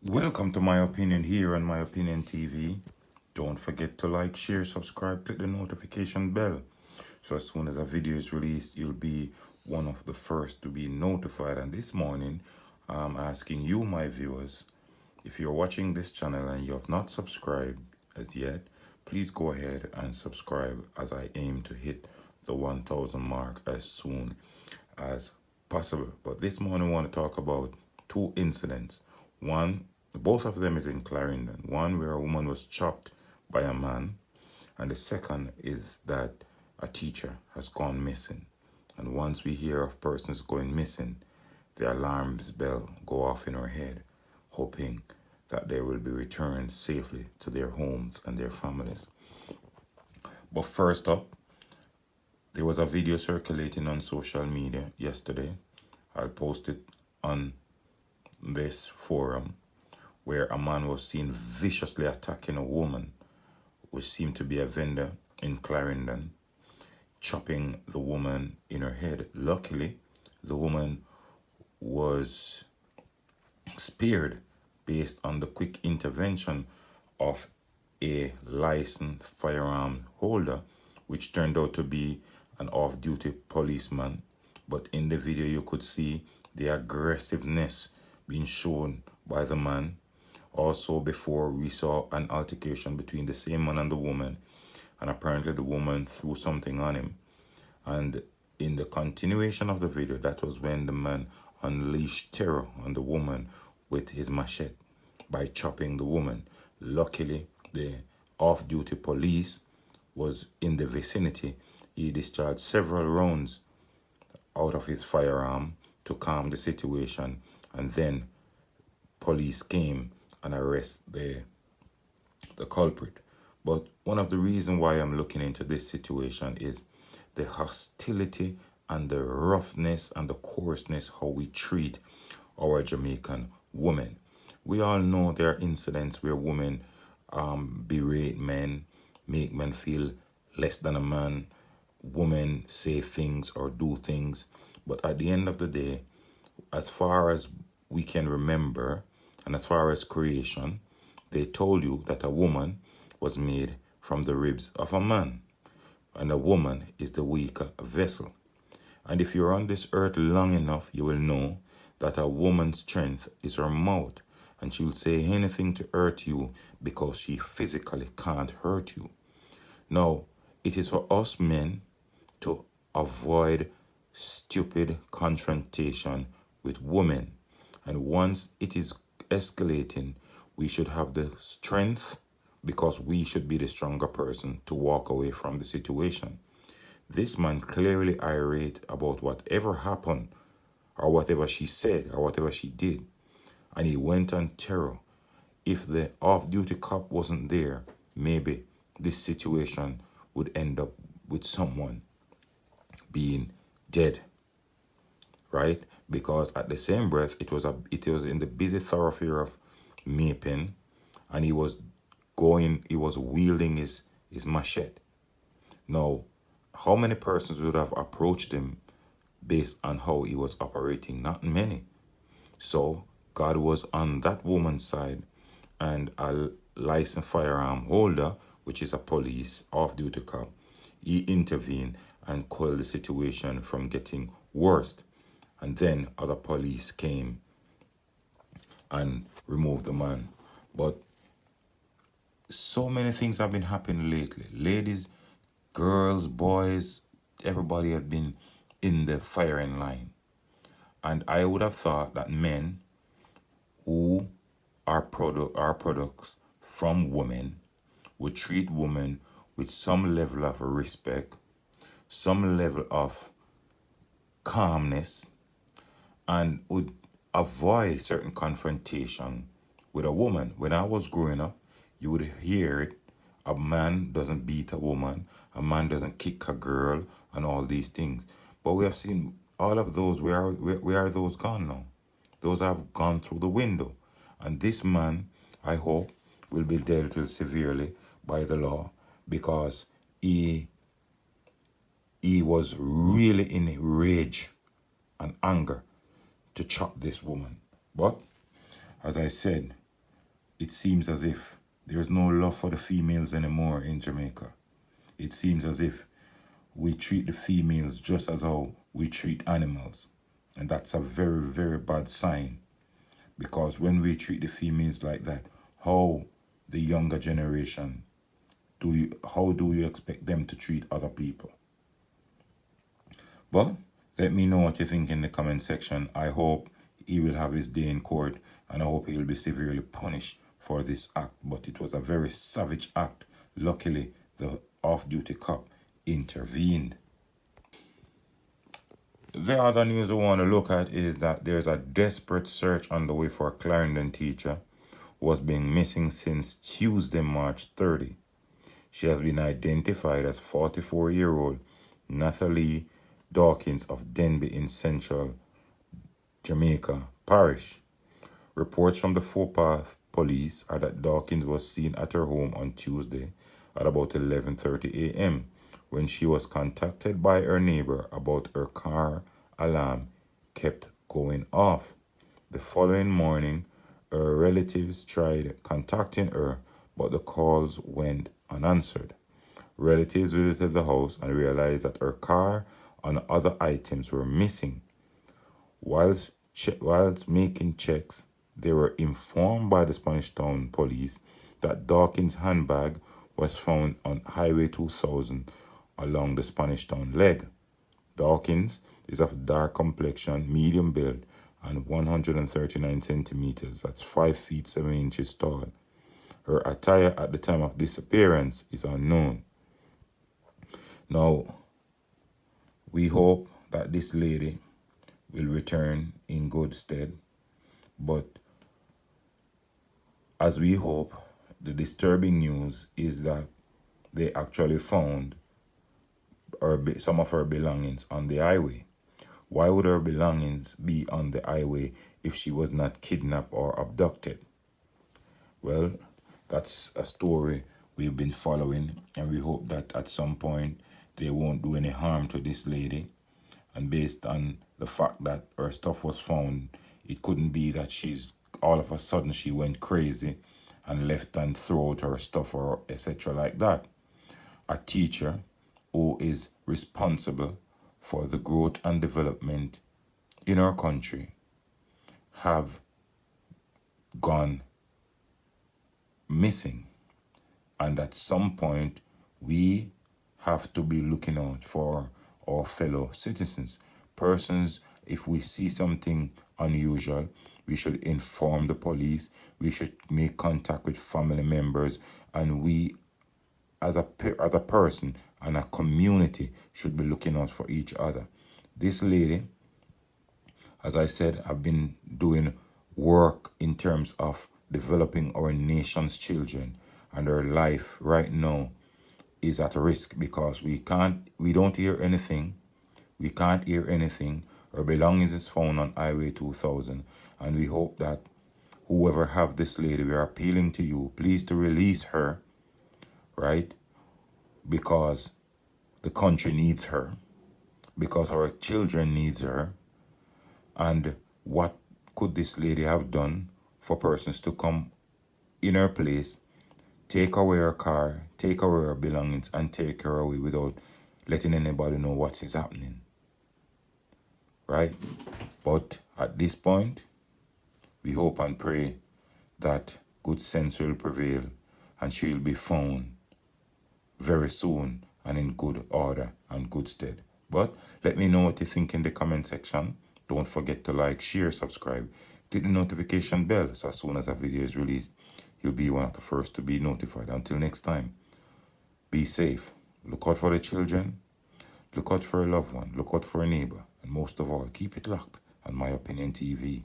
Welcome to My Opinion here on My Opinion TV. Don't forget to like, share, subscribe, click the notification bell. So as soon as a video is released, you'll be one of the first to be notified. And this morning, I'm asking you, my viewers, if you're watching this channel and you have not subscribed as yet, please go ahead and subscribe as I aim to hit the 1,000 mark as soon as possible. But this morning, I want to talk about two incidents. One, both of them is in Clarendon. One where a woman was chopped by a man, and the second is that a teacher has gone missing. And once we hear of persons going missing, the alarms bell go off in our head, hoping that they will be returned safely to their homes and their families. But first up, there was a video circulating on social media yesterday. I'll post it on this forum where a man was seen viciously attacking a woman, which seemed to be a vendor in Clarendon, chopping the woman in her head. Luckily, the woman was spared based on the quick intervention of a licensed firearm holder, which turned out to be an off-duty policeman. But in the video, you could see the aggressiveness being shown by the man. Also, before, we saw an altercation between the same man and the woman, and apparently the woman threw something on him. And in the continuation of the video, that was when the man unleashed terror on the woman with his machete by chopping the woman. Luckily, the off-duty police was in the vicinity. He discharged several rounds out of his firearm to calm the situation, and then police came and arrested the culprit. But one of the reasons why I'm looking into this situation is the hostility and the roughness and the coarseness how we treat our Jamaican women. We all know there are incidents where women berate men, make men feel less than a man. Women say things or do things. But at the end of the day, as far as we can remember, and as far as creation, they told you that a woman was made from the ribs of a man, and a woman is the weaker vessel. And if you're on this earth long enough, you will know that a woman's strength is her mouth, and she will say anything to hurt you because she physically can't hurt you. Now, it is for us men to avoid stupid confrontation with women. And once it is escalating, we should have the strength, because we should be the stronger person, to walk away from the situation. This man clearly irate about whatever happened or whatever she said or whatever she did, and he went on terror. If the off-duty cop wasn't there, maybe this situation would end up with someone being dead, right? Because at the same breath, it was in the busy thoroughfare of Mapin, and he was wielding his machete. Now, how many persons would have approached him based on how he was operating? Not many. So God was on that woman's side, and a licensed firearm holder, which is a police off-duty cop, he intervened and quelled the situation from getting worse. And then other police came and removed the man. But so many things have been happening lately. Ladies, girls, boys, everybody have been in the firing line. And I would have thought that men who are products from women would treat women with some level of respect, some level of calmness, and would avoid certain confrontation with a woman. When I was growing up, you would hear it: a man doesn't beat a woman, a man doesn't kick a girl, and all these things. But we have seen all of those. Where are those gone now? Those have gone through the window. And this man, I hope, will be dealt with severely by the law, because he was really in rage and anger to chop this woman. But as I said, it seems as if there's no love for the females anymore in Jamaica. It seems as if we treat the females just as how we treat animals. And that's a very, very bad sign. Because when we treat the females like that, how the younger generation how do you expect them to treat other people? But let me know what you think in the comment section. I hope he will have his day in court, and I hope he will be severely punished for this act. But it was a very savage act. Luckily, the off-duty cop intervened. The other news I want to look at is that there's a desperate search underway for a Clarendon teacher who has been missing since Tuesday, March 30. She has been identified as 44-year-old Nathalie Dawkins of Denby in Central Jamaica Parish. Reports from the footpath police are that Dawkins was seen at her home on Tuesday at about 11:30 a.m. when she was contacted by her neighbor about her car alarm kept going off. The following morning, her relatives tried contacting her, but the calls went unanswered. Relatives visited the house and realized that her car and other items were missing. Whilst making checks, they were informed by the Spanish Town police that Dawkins' handbag was found on Highway 2000 along the Spanish Town leg. Dawkins is of dark complexion, medium build, and 139 centimeters, that's 5 feet 7 inches tall. Her attire at the time of disappearance is unknown. Now, we hope that this lady will return in good stead, but as we hope, the disturbing news is that they actually found some of her belongings on the highway. Why would her belongings be on the highway if she was not kidnapped or abducted? Well, that's a story we've been following, and we hope that at some point they won't do any harm to this lady. And based on the fact that her stuff was found, it couldn't be that she's all of a sudden she went crazy and left and threw out her stuff or etc. like that. A teacher who is responsible for the growth and development in our country have gone missing, and at some point we have to be looking out for our fellow citizens. Persons, if we see something unusual, we should inform the police, we should make contact with family members, and we as a person and a community should be looking out for each other. This lady, as I said, I've been doing work in terms of developing our nation's children, and her life right now is at risk because we don't hear anything. We can't hear anything. Her belongings is found on Highway 2000, and we hope that whoever have this lady, we are appealing to you, please to release her, right? Because the country needs her, because our children needs her. And what could this lady have done for persons to come in her place, take away her car, take away her belongings, and take her away without letting anybody know what is happening, right? But at this point, we hope and pray that good sense will prevail and she will be found very soon and in good order and good stead. But let me know what you think in the comment section. Don't forget to like, share, subscribe, click the notification bell so as soon as a video is released, you'll be one of the first to be notified. Until next time, be safe. Look out for the children. Look out for a loved one. Look out for a neighbor. And most of all, keep it locked on My Opinion TV.